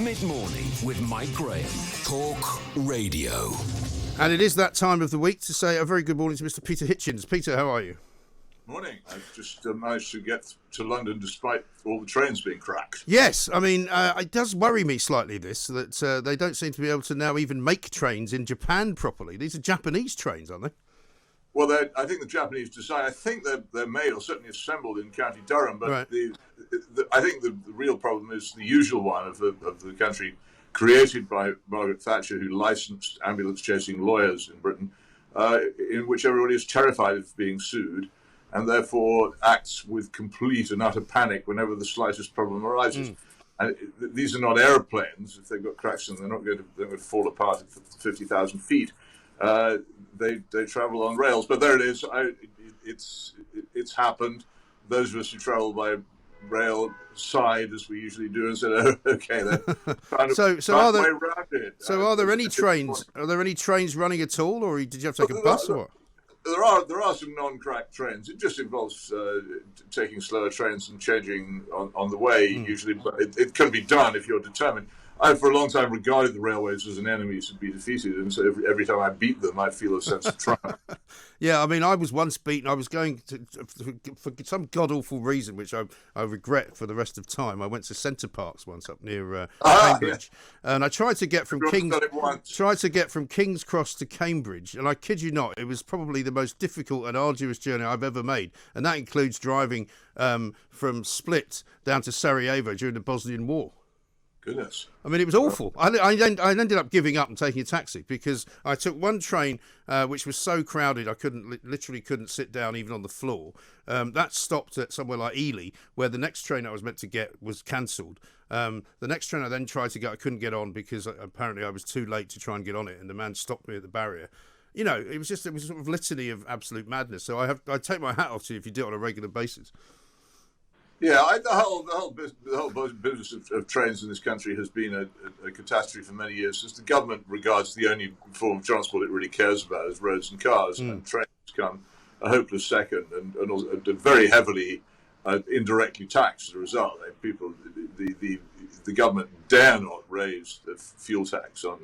Mid-morning with Mike Graham. Talk Radio. And it is that time of the week to say a very good morning to Mr. Peter Hitchens. Peter, how are you? Morning. I've just managed to get to London despite all the trains being cracked. Yes, I mean, it does worry me slightly, that they don't seem to be able to now even make trains in Japan properly. These are Japanese trains, aren't they? Well, I think the Japanese design, I think they're made or certainly assembled in County Durham, but right. I think the real problem is the usual one of the country created by Margaret Thatcher, who licensed ambulance-chasing lawyers in Britain, in which everybody is terrified of being sued, and therefore acts with complete and utter panic whenever the slightest problem arises. And these are not aeroplanes. If they've got cracks in them, they're not going to fall apart at 50,000 feet. They travel on rails. But there it is. It's happened. Those of us who travel by rail sighed, as we usually do, and said, "Oh, okay, then." Are there any trains? Are there any trains running at all, or did you have to take a bus or what? There are some non-cracked trains. It just involves taking slower trains and changing on the way, usually. But it can be done if you're determined. I, for a long time, regarded the railways as an enemy to be defeated, and so every time I beat them, I feel a sense of triumph. Yeah, I mean, I was once beaten. I was going for some god-awful reason, which I regret for the rest of time. I went to Centre Parks once up near Cambridge, and I tried to get from King's Cross to Cambridge, and I kid you not, it was probably the most difficult and arduous journey I've ever made, and that includes driving from Split down to Sarajevo during the Bosnian War. Goodness. I mean, it was awful. I ended up giving up and taking a taxi because I took one train which was so crowded I literally couldn't sit down even on the floor. That stopped at somewhere like Ely, where the next train I was meant to get was cancelled. The next train I then tried to get, I couldn't get on because apparently I was too late to try and get on it, and the man stopped me at the barrier. You know, it was sort of litany of absolute madness. So I take my hat off to you if you do it on a regular basis. Yeah, the whole business of trains in this country has been a catastrophe for many years, since the government regards the only form of transport it really cares about as roads and cars, and trains come a hopeless second, and very heavily indirectly taxed as a result. The government dare not raise the fuel tax on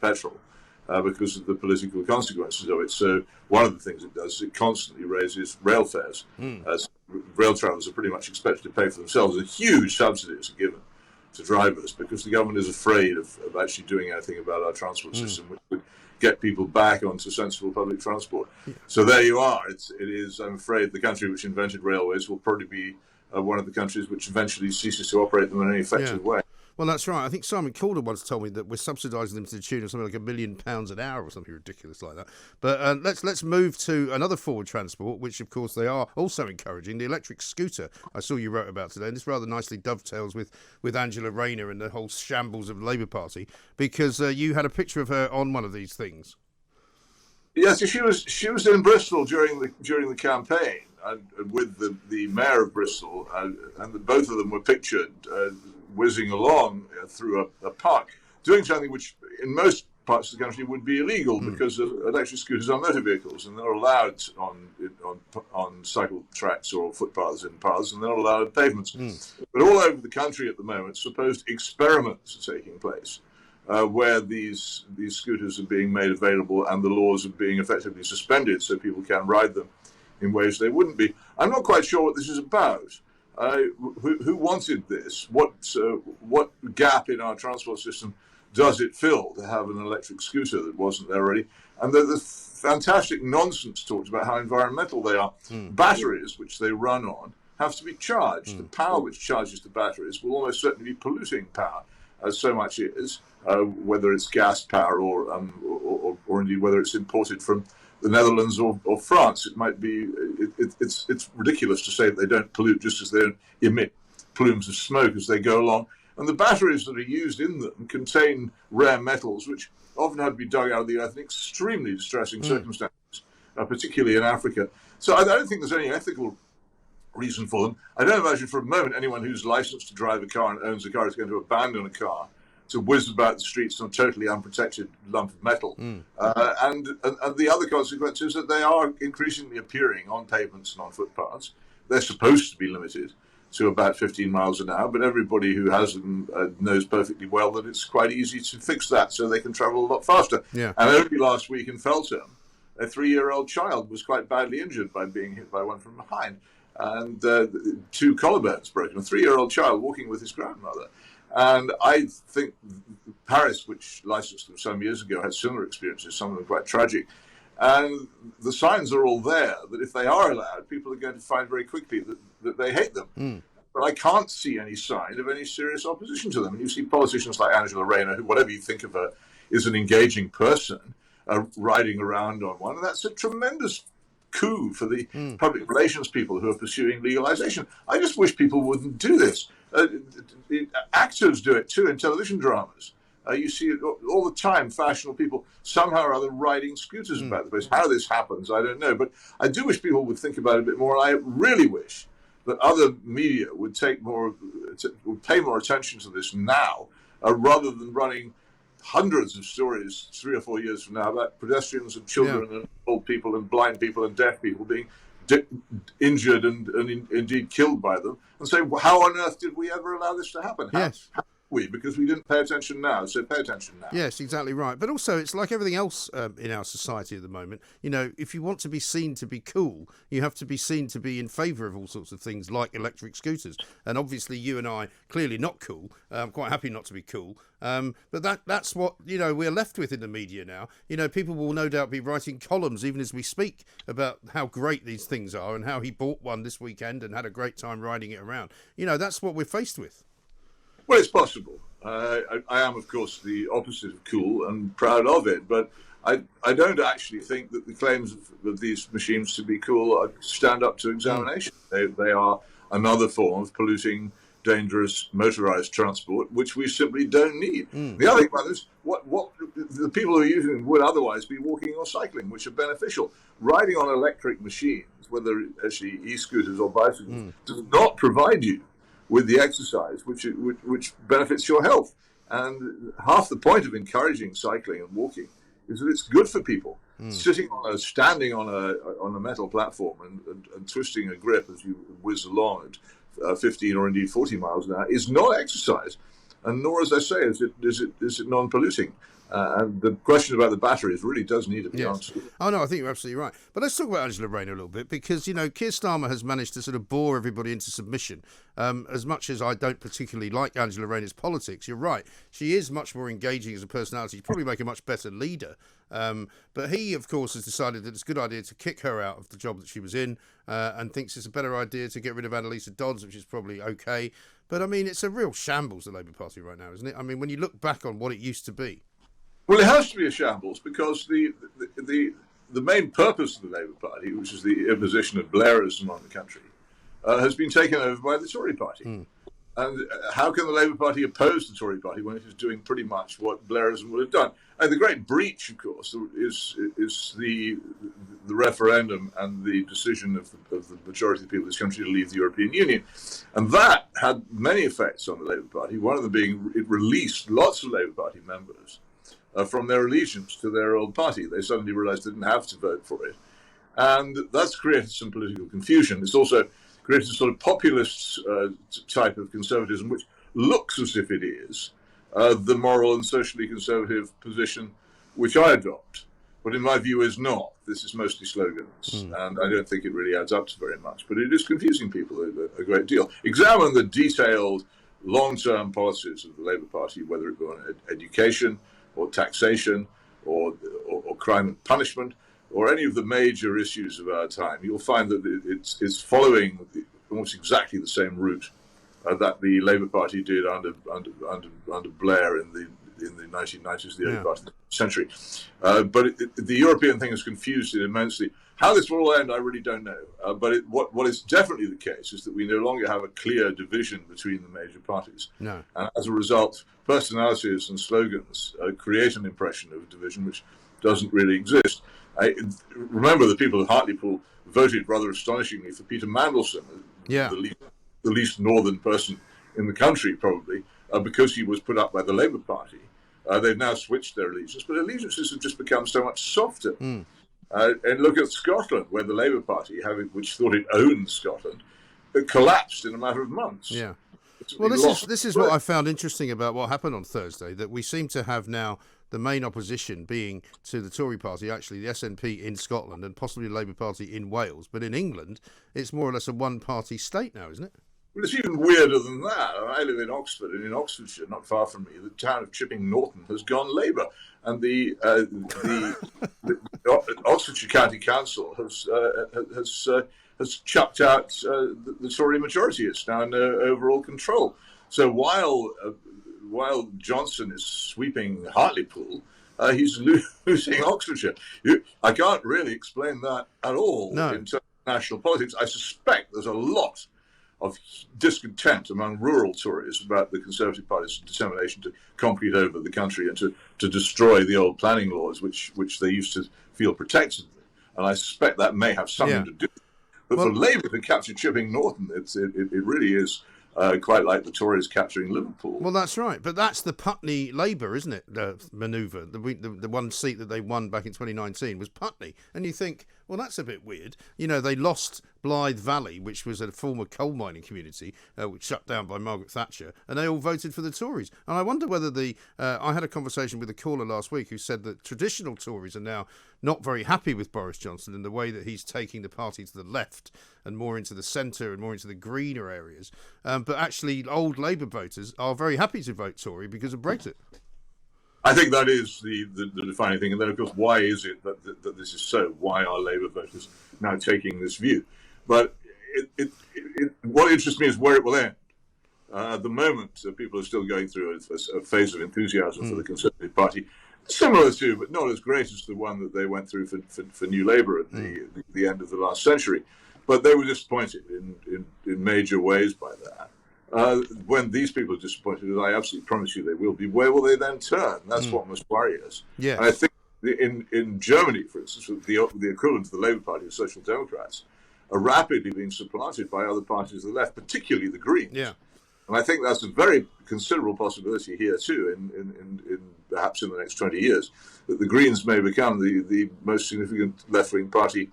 petrol because of the political consequences of it. So one of the things it does is it constantly raises rail fares. Rail travellers are pretty much expected to pay for themselves. A huge subsidies are given to drivers because the government is afraid of actually doing anything about our transport system, which would get people back onto sensible public transport. So there you are. It is, I'm afraid, the country which invented railways will probably be one of the countries which eventually ceases to operate them in any effective way. Well, that's right. I think Simon Calder once told me that we're subsidising them to the tune of something like £1 million an hour or something ridiculous like that. But let's move to another forward transport, which of course they are also encouraging, the electric scooter I saw you wrote about today. And this rather nicely dovetails with Angela Rayner and the whole shambles of the Labour Party, because you had a picture of her on one of these things. Yes, she was in Bristol during the campaign with the mayor of Bristol, and both of them were pictured whizzing along through a park, doing something which in most parts of the country would be illegal because electric scooters are motor vehicles, and they're allowed on cycle tracks or footpaths in paths, and they're not allowed on pavements. But all over the country at the moment, supposed experiments are taking place where these scooters are being made available and the laws are being effectively suspended so people can ride them in ways they wouldn't be. I'm not quite sure what this is about. Who wanted this? What gap in our transport system does it fill to have an electric scooter that wasn't there already? And the fantastic nonsense talked about how environmental they are. Batteries, which they run on, have to be charged. The power which charges the batteries will almost certainly be polluting power, as so much is, whether it's gas power or indeed whether it's imported from the Netherlands or France. It might be. It's ridiculous to say that they don't pollute just as they don't emit plumes of smoke as they go along. And the batteries that are used in them contain rare metals, which often have to be dug out of the earth in extremely distressing circumstances, particularly in Africa. So I don't think there's any ethical reason for them. I don't imagine for a moment anyone who's licensed to drive a car and owns a car is going to abandon a car to whiz about the streets on a totally unprotected lump of metal. And the other consequence is that they are increasingly appearing on pavements and on footpaths. They're supposed to be limited. to about 15 miles an hour, but everybody who has them knows perfectly well that it's quite easy to fix that so they can travel a lot faster. Yeah. And only last week in Feltham, a 3-year-old child was quite badly injured by being hit by one from behind, and 2 collarbones broken. A 3-year-old child walking with his grandmother. And I think Paris, which licensed them some years ago, had similar experiences, some of them quite tragic. And the signs are all there that if they are allowed, people are going to find very quickly that they hate them. But I can't see any sign of any serious opposition to them. And you see politicians like Angela Rayner, who, whatever you think of her, is an engaging person, riding around on one. And that's a tremendous coup for the public relations people who are pursuing legalization. I just wish people wouldn't do this. Actors do it too in television dramas. You see it all the time, fashionable people somehow or other riding scooters about the place. How this happens, I don't know. But I do wish people would think about it a bit more. I really wish that other media would would pay more attention to this now, rather than running hundreds of stories 3 or 4 years from now about pedestrians and children and old people and blind people and deaf people being injured and indeed killed by them, and say, well, how on earth did we ever allow this to happen? How because we didn't pay attention now, so pay attention now. Yes, exactly right. But also, it's like everything else in our society at the moment. You know, if you want to be seen to be cool, you have to be seen to be in favour of all sorts of things like electric scooters. And obviously, you and I, clearly not cool. I'm quite happy not to be cool. But that's what, you know, we're left with in the media now. You know, people will no doubt be writing columns, even as we speak, about how great these things are and how he bought one this weekend and had a great time riding it around. You know, that's what we're faced with. Well, it's possible. I am, of course, the opposite of cool and proud of it, but I don't actually think that the claims of these machines to be cool stand up to examination. They are another form of polluting, dangerous motorized transport, which we simply don't need. The other thing about this, what the people who are using them would otherwise be walking or cycling, which are beneficial. Riding on electric machines, whether actually e-scooters or bicycles, does not provide you with the exercise which benefits your health. And half the point of encouraging cycling and walking is that it's good for people. Standing on a metal platform and twisting a grip as you whiz along at 15 or indeed 40 miles an hour is not exercise, and nor, as I say, is it non-polluting. And the question about the batteries really does need to be answered. Oh, no, I think you're absolutely right. But let's talk about Angela Rayner a little bit, because, you know, Keir Starmer has managed to sort of bore everybody into submission. As much as I don't particularly like Angela Rayner's politics, you're right. She is much more engaging as a personality. She'd probably make a much better leader. But he, of course, has decided that it's a good idea to kick her out of the job that she was in, and thinks it's a better idea to get rid of Annalisa Dodds, which is probably okay. But, I mean, it's a real shambles, the Labour Party right now, isn't it? I mean, when you look back on what it used to be. Well, it has to be a shambles because the main purpose of the Labour Party, which is the imposition of Blairism on the country, has been taken over by the Tory Party. And how can the Labour Party oppose the Tory Party when it is doing pretty much what Blairism would have done? And the great breach, of course, is the referendum and the decision of the majority of the people of this country to leave the European Union. And that had many effects on the Labour Party, one of them being it released lots of Labour Party members from their allegiance to their old party. They suddenly realised they didn't have to vote for it. And that's created some political confusion. It's also created a sort of populist type of conservatism, which looks as if it is the moral and socially conservative position which I adopt, but in my view is not. This is mostly slogans, and I don't think it really adds up to very much, but it is confusing people a great deal. Examine the detailed long-term policies of the Labour Party, whether it be on education or taxation or crime and punishment, or any of the major issues of our time. You'll find that it's following almost exactly the same route that the Labour Party did under Blair in the 1990s, the early part of the century. But the European thing has confused it immensely. How this will all end, I really don't know. But what is definitely the case is that we no longer have a clear division between the major parties. No. And as a result, personalities and slogans create an impression of division which doesn't really exist. Remember, the people of Hartlepool voted rather astonishingly for Peter Mandelson, the least northern person in the country, probably, because he was put up by the Labour Party. They've now switched their allegiance, but allegiances have just become so much softer. And look at Scotland, where the Labour Party, which thought it owned Scotland, collapsed in a matter of months. Yeah. It's Well, lost. this is what I found interesting about what happened on Thursday, that we seem to have now the main opposition being to the Tory party, actually the SNP in Scotland and possibly the Labour Party in Wales. But in England, it's more or less a one-party state now, isn't it? Well, it's even weirder than that. I live in Oxford, and in Oxfordshire, not far from me, the town of Chipping Norton has gone Labour, and the Oxfordshire County Council has chucked out the Tory majority. It's now in overall control. So while Johnson is sweeping Hartlepool, he's losing Oxfordshire. I can't really explain that at all in terms of national politics. I suspect there's a lot of discontent among rural Tories about the Conservative Party's determination to concrete over the country and to destroy the old planning laws, which they used to feel protected them. And I suspect that may have something to do with it. But for Labour to capture Chipping Norton, it really is quite like the Tories capturing Liverpool. Well, that's right. But that's the Putney Labour, isn't it, manoeuvre? The one seat that they won back in 2019 was Putney. And you think, well, that's a bit weird. You know, they lost Blythe Valley, which was a former coal mining community, which shut down by Margaret Thatcher, and they all voted for the Tories. And I wonder whether I had a conversation with a caller last week who said that traditional Tories are now not very happy with Boris Johnson in the way that he's taking the party to the left and more into the centre and more into the greener areas. But actually, old Labour voters are very happy to vote Tory because of Brexit. I think that is the defining thing. And then, of course, why is it that this is so? Why are Labour voters now taking this view? But what interests me is where it will end. At the moment, people are still going through a phase of enthusiasm for the Conservative Party, similar to, but not as great as the one that they went through for New Labour at the end of the last century. But they were disappointed in major ways by that. When these people are disappointed, as I absolutely promise you they will be, where will they then turn? That's what must worry us. Yes. And I think in Germany, for instance, the equivalent of the Labour Party, the Social Democrats, are rapidly being supplanted by other parties of the left, particularly the Greens. Yeah. And I think that's a very considerable possibility here too, in perhaps in the next 20 years, that the Greens may become the most significant left-wing party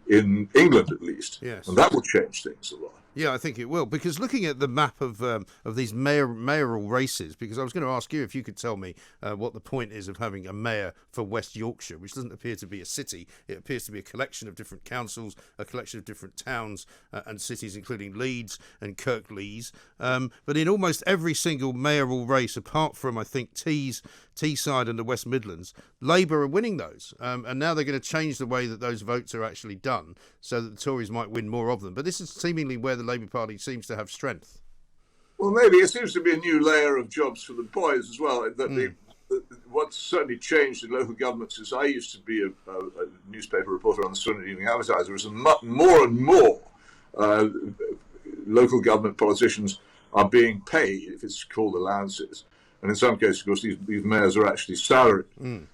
in England, at least. Yes. And that will change things a lot. Yeah, I think it will. Because looking at the map of these mayoral races, because I was going to ask you if you could tell me what the point is of having a mayor for West Yorkshire, which doesn't appear to be a city. It appears to be a collection of different councils, a collection of different towns and cities, including Leeds and Kirklees. But in almost every single mayoral race, apart from, I think, Teesside and the West Midlands, Labour are winning those. And now they're going to change the way that those votes are actually done so that the Tories might win more of them. But this is seemingly where the Labour Party seems to have strength. Well, maybe it seems to be a new layer of jobs for the boys as well. What's certainly changed in local governments is I used to be a newspaper reporter on the Swindon Evening Advertiser. As more and more local government politicians are being paid, if it's called allowances. And in some cases, of course, these mayors are actually salaried.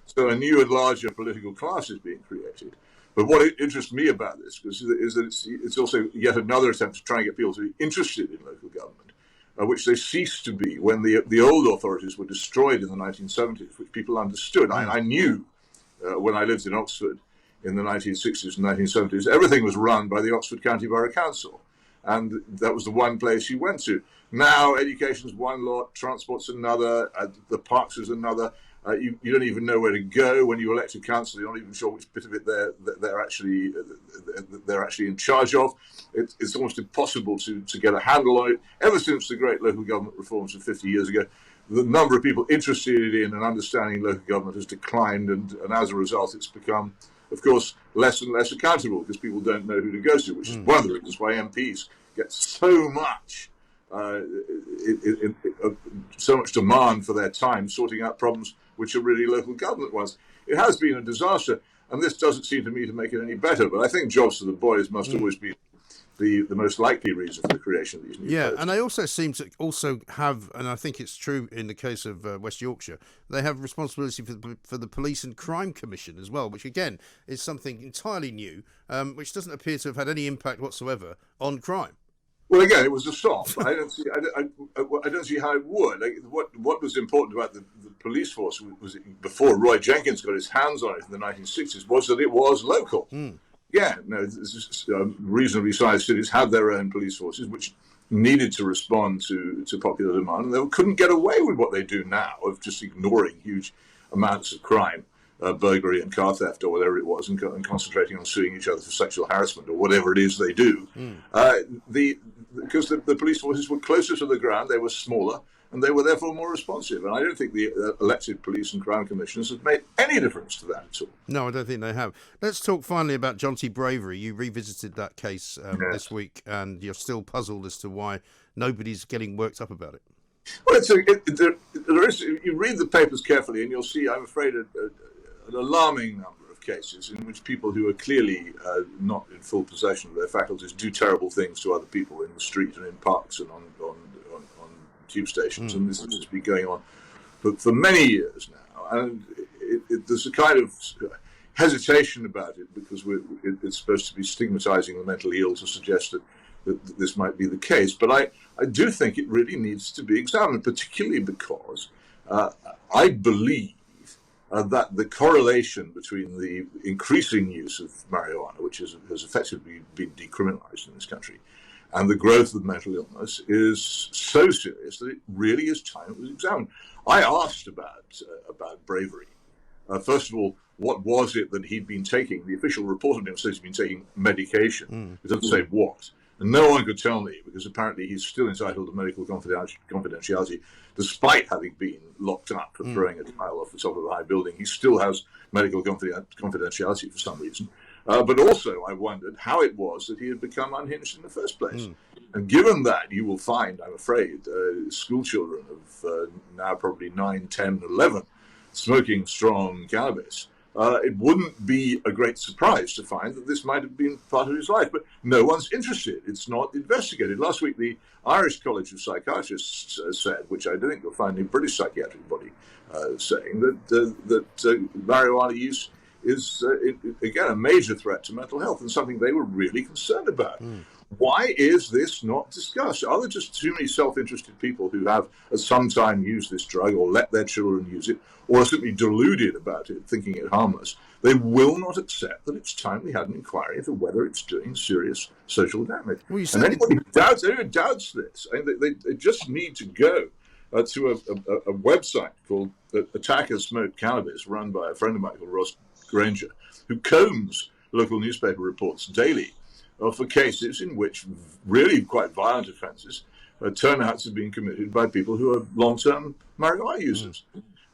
So a new and larger political class is being created. But what interests me about this is that it's also yet another attempt to try and get people to be interested in local government, which they ceased to be when the old authorities were destroyed in the 1970s, which people understood. I knew when I lived in Oxford in the 1960s and 1970s, everything was run by the Oxford County Borough Council. And that was the one place you went to. Now, education's one lot, transport's another, the parks is another. You don't even know where to go when you elect a council. You're not even sure which bit of it they're actually in charge of. It's almost impossible to get a handle on it. Ever since the great local government reforms of 50 years ago, the number of people interested in and understanding local government has declined, and as a result, it's become, of course, less and less accountable because people don't know who to go to, which is one of the reasons why MPs get so much demand for their time sorting out problems which are really local government ones. It has been a disaster, and this doesn't seem to me to make it any better. But I think jobs for the boys must always be the most likely reason for the creation of these new posts. And they also seem to also have, and I think it's true in the case of West Yorkshire, they have responsibility for the Police and Crime Commission as well, which again is something entirely new, which doesn't appear to have had any impact whatsoever on crime. Well, again, it was a stop. I don't see how it would. What was important about the police force was before Roy Jenkins got his hands on it in the 1960s was that it was local. Yeah, no, reasonably sized cities had their own police forces, which needed to respond to popular demand, and they couldn't get away with what they do now of just ignoring huge amounts of crime, burglary and car theft or whatever it was, and concentrating on suing each other for sexual harassment or whatever it is they do. Because the police forces were closer to the ground, they were smaller, and they were therefore more responsive. And I don't think the elected police and crime commissioners have made any difference to that at all. No, I don't think they have. Let's talk finally about Jonty Bravery. You revisited that case this week, and you're still puzzled as to why nobody's getting worked up about it. Well, there is. You read the papers carefully, and you'll see, I'm afraid, an alarming number of cases in which people who are clearly not in full possession of their faculties do terrible things to other people in the street and in parks and on tube stations, and this has been going on for many years now. And there's a kind of hesitation about it because it's supposed to be stigmatizing the mentally ill to suggest that this might be the case. But I do think it really needs to be examined, particularly because I believe that the correlation between the increasing use of marijuana, which has effectively been decriminalized in this country, and the growth of mental illness is so serious that it really is time it was examined. I asked about Bravery. First of all, what was it that he'd been taking? The official report of him says he'd been taking medication. It doesn't say what. And no one could tell me, because apparently he's still entitled to medical confidentiality, despite having been locked up for throwing a tile off the top of a high building. He still has medical confidentiality for some reason. But also, I wondered how it was that he had become unhinged in the first place. And given that, you will find, I'm afraid, school children of now probably 9, 10, 11 smoking strong cannabis. It wouldn't be a great surprise to find that this might have been part of his life, but no one's interested. It's not investigated. Last week, the Irish College of Psychiatrists said, which I don't think you'll find the British psychiatric body saying, that marijuana use is, again, a major threat to mental health and something they were really concerned about. Why is this not discussed? Are there just too many self-interested people who have at some time used this drug or let their children use it, or are simply deluded about it, thinking it harmless? They will not accept that it's time we had an inquiry into whether it's doing serious social damage. Well, and anybody who doubts this, I mean, they just need to go to a website called Attackers Smoke Cannabis, run by a friend of mine called Ross Granger, who combs local newspaper reports daily for cases in which really quite violent offences turn out to have been committed by people who are long-term marijuana users.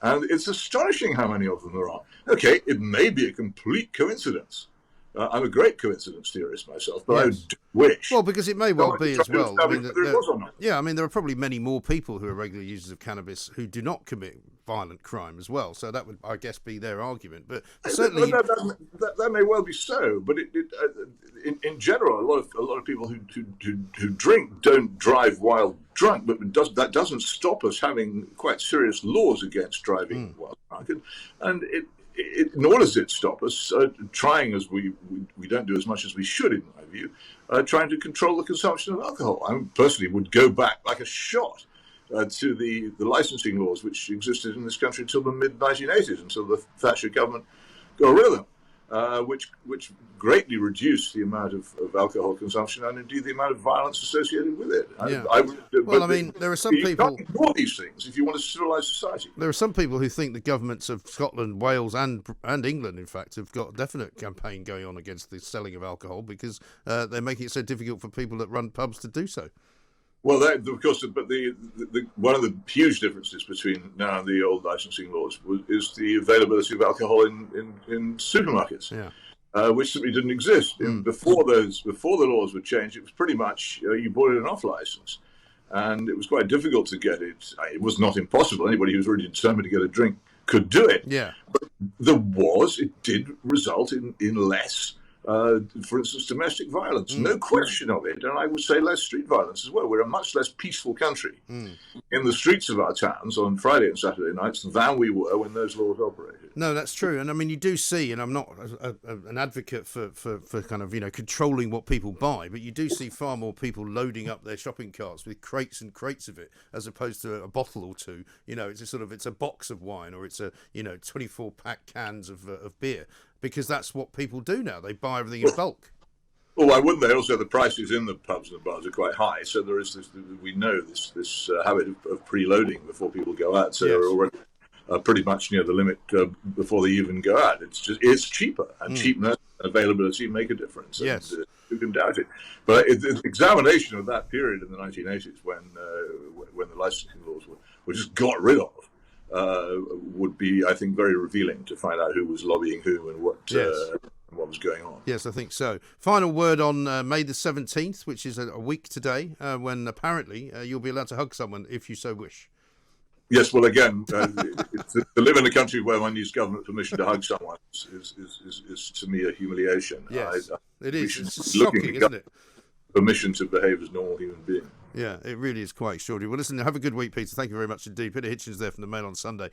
And it's astonishing how many of them there are. Okay, it may be a complete coincidence. I'm a great coincidence theorist myself, but yes. I do wish. Well, because it may well be as well. I mean, there are probably many more people who are regular users of cannabis who do not commit violent crime as well. So that would, I guess, be their argument. But certainly, that may well be so. But in general, a lot of people who drink don't drive while drunk. But that doesn't stop us having quite serious laws against driving while drunk, and nor does it stop us trying, as we don't do as much as we should, in my view, trying to control the consumption of alcohol. I personally would go back like a shot to the licensing laws which existed in this country until the mid-1980s, until the Thatcher government got rid of them, which greatly reduced the amount of alcohol consumption and indeed the amount of violence associated with it. There are some people... You can't ignore these things if you want a civilised society. There are some people who think the governments of Scotland, Wales and England, in fact, have got a definite campaign going on against the selling of alcohol because they're making it so difficult for people that run pubs to do so. Well, of course, but one of the huge differences between now and the old licensing laws is the availability of alcohol in supermarkets, which simply didn't exist. Before the laws were changed, it was pretty much you bought it off license, and it was quite difficult to get it. It was not impossible. Anybody who was really determined to get a drink could do it. Yeah, but it did result in less. For instance, domestic violence, no question of it, and I would say less street violence as well. We're a much less peaceful country in the streets of our towns on Friday and Saturday nights than we were when those laws operated. No, that's true, and I mean you do see, and I'm not an advocate for kind of controlling what people buy, but you do see far more people loading up their shopping carts with crates and crates of it as opposed to a bottle or two. It's a box of wine or it's a 24-pack cans of beer. because that's what people do now. They buy everything in bulk. Well, why wouldn't they? Also, the prices in the pubs and the bars are quite high, so there is this. We know this habit of preloading before people go out. So they're already pretty much near the limit before they even go out. It's cheaper, and cheapness and availability make a difference. Yes, and, who can doubt it? But the examination of that period in the 1980s, when the licensing laws were just got rid of, would be, I think, very revealing to find out who was lobbying who and what. Yes. What was going on. Yes, I think so. Final word on May the 17th, which is a week today, when apparently you'll be allowed to hug someone if you so wish. Yes, well, again, to live in a country where one needs government permission to hug someone is to me a humiliation. Yes, it is. It's looking shocking, isn't it? Permission to behave as a normal human being. Yeah, it really is quite extraordinary. Well, listen, have a good week, Peter. Thank you very much indeed. Peter Hitchens there from the Mail on Sunday.